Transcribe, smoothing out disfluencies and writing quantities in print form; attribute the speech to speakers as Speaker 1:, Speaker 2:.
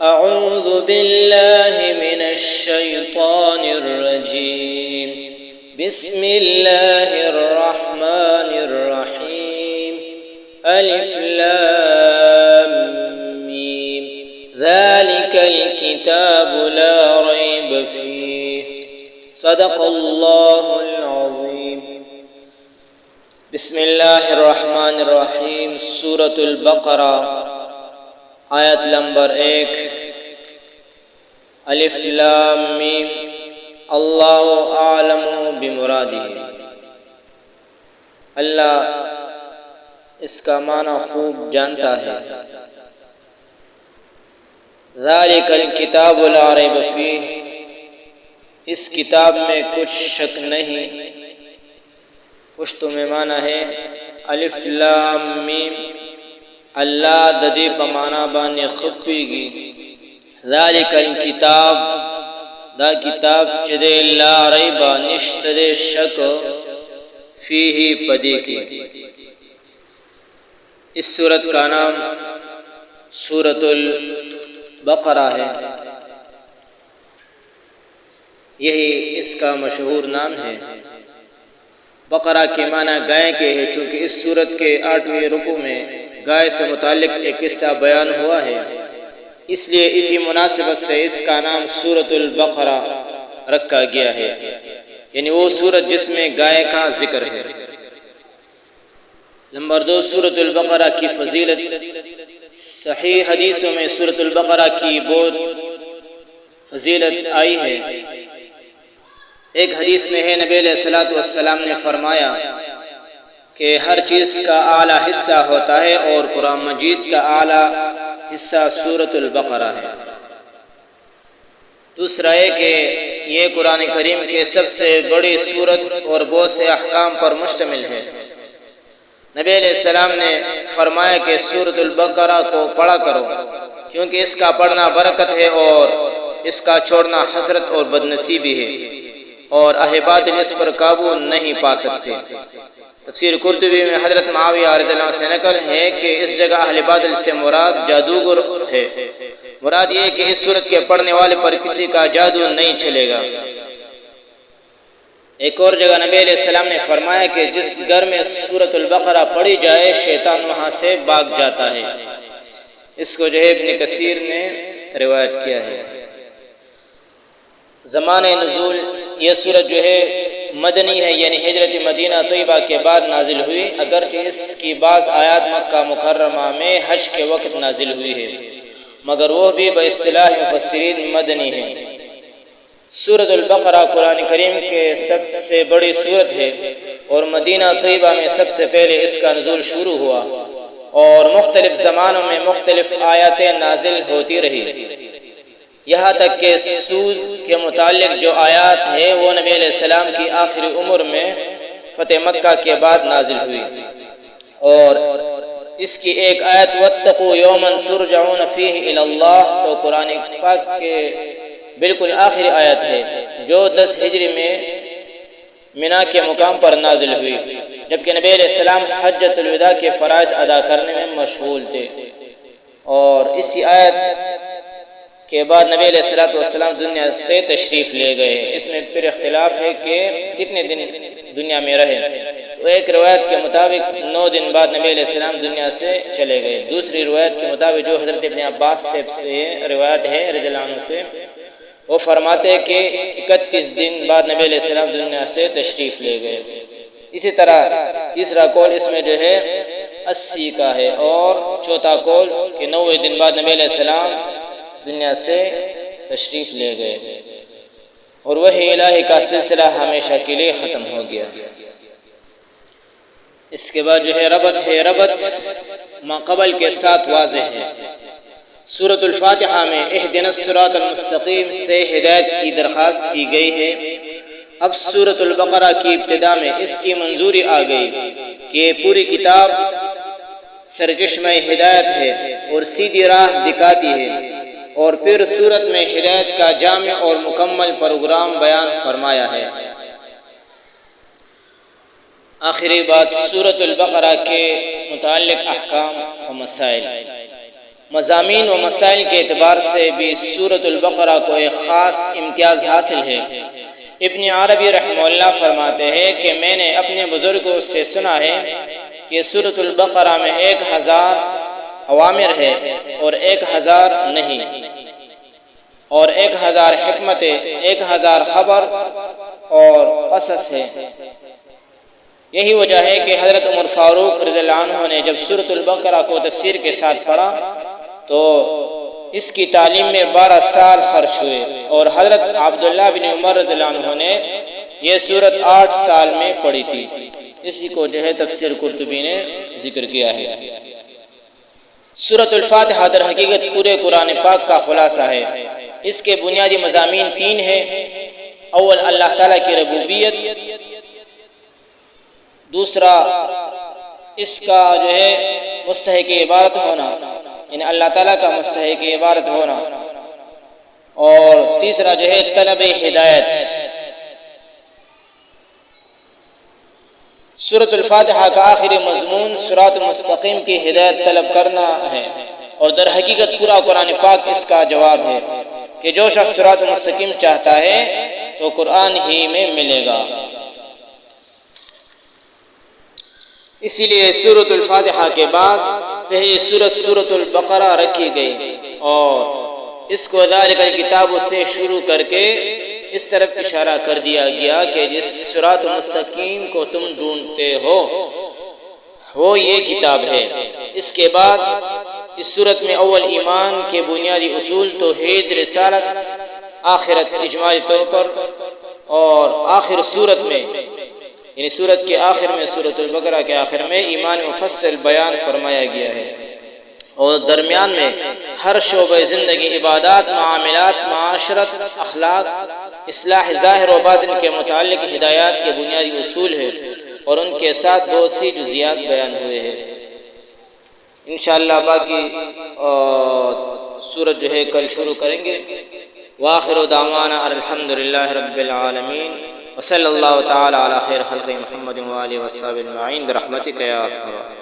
Speaker 1: أعوذ بالله من الشيطان الرجيم. بسم الله الرحمن الرحيم. ألف لام ميم. ذلك الكتاب لا ريب فيه. صدق الله العظيم. بسم اللہ الرحمن الرحیم. سورۃ البقرہ آیت نمبر 1. الف لام میم. اللہ اعلم بمرادہ. اللہ اس کا معنی خوب جانتا ہے. ذالک الکتاب لا ریب فیہ. اس کتاب میں کچھ شک نہیں. پشتو میں معنی ہے الف لام میم. اللہ ددی پمانا بانے خفی گی. ذالک الکتاب دا کتاب چدے لا ریبا نشتر شک فیہ پدی کی. اس سورت کا نام سورۃ البقرہ ہے. یہی اس کا مشہور نام ہے. بقرہ کے معنی گائے کے ہے، چونکہ اس سورت کے 8ویں رکوع میں گائے سے متعلق ایک قصہ بیان ہوا ہے، اس لیے اسی مناسبت سے اس کا نام سورۃ البقرہ رکھا گیا ہے، یعنی وہ سورت جس میں گائے کا ذکر ہے. نمبر 2، سورۃ البقرہ کی فضیلت. صحیح حدیثوں میں سورۃ البقرہ کی بہت فضیلت آئی ہے. ایک حدیث میں ہے نبی علیہ الصلوۃ والسلام نے فرمایا کہ ہر چیز کا اعلیٰ حصہ ہوتا ہے اور قرآن مجید کا اعلیٰ حصہ سورۃ البقرہ ہے. دوسرا ہے کہ یہ قرآن کریم کے سب سے بڑی سورت اور بہت سے احکام پر مشتمل ہے. نبی علیہ السلام نے فرمایا کہ سورۃ البقرہ کو پڑھا کرو، کیونکہ اس کا پڑھنا برکت ہے اور اس کا چھوڑنا حسرت اور بدنصیبی ہے، اور اہل باطل اس پر قابو نہیں پا سکتے. تفسیر قرطبی میں حضرت معاویہ رضی اللہ عنہ سے نقل ہے کہ اس جگہ اہل باطل سے مراد جادوگر ہے. مراد یہ کہ اس سورت کے پڑھنے والے پر کسی کا جادو نہیں چلے گا. ایک اور جگہ نبی علیہ السلام نے فرمایا کہ جس گھر میں سورۃ البقرہ پڑھی جائے شیطان وہاں سے بھاگ جاتا ہے. اس کو جو ہے ابن کثیر نے روایت کیا ہے. زمانہ نزول. یہ سورت جو ہے مدنی ہے، یعنی ہجرت مدینہ طیبہ کے بعد نازل ہوئی، اگرچہ اس کی بعض آیات مکہ مکرمہ میں حج کے وقت نازل ہوئی ہے، مگر وہ بھی باصطلاح مفسرین مدنی ہے. سورۃ البقرہ قرآن کریم کے سب سے بڑی سورت ہے اور مدینہ طیبہ میں سب سے پہلے اس کا نزول شروع ہوا اور مختلف زمانوں میں مختلف آیاتیں نازل ہوتی رہی، یہاں تک کہ سود کے متعلق جو آیات ہے وہ نبی علیہ السلام کی آخری عمر میں فتح مکہ کے بعد نازل ہوئی. اور اس کی ایک آیت واتقوا یوما ترجعون فیہ الی اللہ تو قرآن پاک کے بالکل آخری آیت ہے، جو 10 ہجری میں منا کے مقام پر نازل ہوئی، جبکہ نبی علیہ السلام حجۃ الوداع کے فرائض ادا کرنے میں مشغول تھے. اور اسی آیت کے بعد نبی علیہ السلام دنیا سے تشریف لے گئے. اس میں پھر اختلاف ہے کہ کتنے دن دنیا میں رہے. تو ایک روایت کے مطابق 9 دن بعد نبی علیہ السلام دنیا سے چلے گئے. دوسری روایت کے مطابق جو حضرت ابن عباس سے روایت ہے رضی اللہ عنہ سے، وہ فرماتے ہیں کہ 31 دن بعد نبی علیہ السلام دنیا سے تشریف لے گئے. اسی طرح تیسرا قول اس میں جو ہے 80 کا ہے، اور چوتھا قول کہ 90 دن بعد نبی علیہ السلام دنیا سے تشریف لے گئے اور وحی الہی کا سلسلہ ہمیشہ کے لیے ختم ہو گیا. اس کے بعد جو ہے ربط ما قبل کے ساتھ واضح ہے. سورۃ الفاتحہ میں اہدنا الصراط المستقیم سے ہدایت کی درخواست کی گئی ہے. اب سورۃ البقرہ کی ابتدا میں اس کی منظوری آ گئی کہ پوری کتاب سرچشمہ ہدایت ہے اور سیدھی راہ دکھاتی ہے، اور پھر سورت میں ہدایت کا جامع اور مکمل پروگرام بیان فرمایا ہے. آخری بات سورۃ البقرہ کے متعلق احکام و مسائل. مضامین و مسائل کے اعتبار سے بھی سورۃ البقرہ کو ایک خاص امتیاز حاصل ہے۔ ابن عربی رحمہ اللہ فرماتے ہیں کہ میں نے اپنے بزرگوں سے سنا ہے کہ سورۃ البقرہ میں 1000 اوامر ہے اور 1000 نہیں، اور 1000 حکمتیں، 1000 خبر اور قصص ہے۔ یہی وجہ ہے کہ حضرت عمر فاروق رضی اللہ عنہ نے جب سورۃ البقرہ کو تفسیر کے ساتھ پڑھا تو اس کی تعلیم میں 12 سال خرچ ہوئے، اور حضرت عبداللہ بن عمر رضی اللہ عنہ نے یہ سورت 8 سال میں پڑھی تھی۔ اسی کو جو ہے تفسیر قرطبی نے ذکر کیا ہے۔ سورۃ الفاتحہ در حقیقت پورے قرآن پاک کا خلاصہ ہے۔ اس کے بنیادی مضامین 3 ہیں۔ اول اللہ تعالیٰ کی ربوبیت، دوسرا اس کا جو ہے مستحق عبادت ہونا، یعنی اللہ تعالیٰ کا مستحق عبادت ہونا، اور تیسرا جو ہے طلب ہدایت۔ سورۃ الفاتحہ کا آخری مضمون صراط مستقیم کی ہدایت طلب کرنا ہے، اور در حقیقت پورا قرآن پاک اس کا جواب ہے کہ جو شخص صراط مستقیم چاہتا ہے تو قرآن ہی میں ملے گا۔ اسی لیے سورۃ الفاتحہ کے بعد پہلی سورۃ البقرہ رکھی گئی، اور اس کو ذالک الکتاب سے شروع کر کے اس طرف اشارہ کر دیا گیا کہ جس صراط مستقیم کو تم ڈھونڈتے ہو وہ یہ کتاب ہے۔ اس کے بعد اس صورت میں اول ایمان کے بنیادی اصول توحید، رسالت، آخرت اجمالی طور پر، اور آخر صورت میں یعنی صورت کے آخر میں سورۃ البقرہ کے آخر میں ایمان مفصل بیان فرمایا گیا ہے، اور درمیان میں ہر شعبہ زندگی، عبادات، معاملات، معاشرت، اخلاق، اصلاح ظاہر و باطن کے متعلق ہدایات کے بنیادی اصول ہے، اور ان کے ساتھ بہت سی جزیات بیان ہوئے ہیں۔ انشاءاللہ باقی سورت جو ہے کل شروع کریں گے۔ وآخر دعوانا الحمدللہ رب العالمین، وصلی اللہ تعالی علی خیر خلق محمد وآلہ وصحبہ اجمعین برحمتک یا ارحم الراحمین۔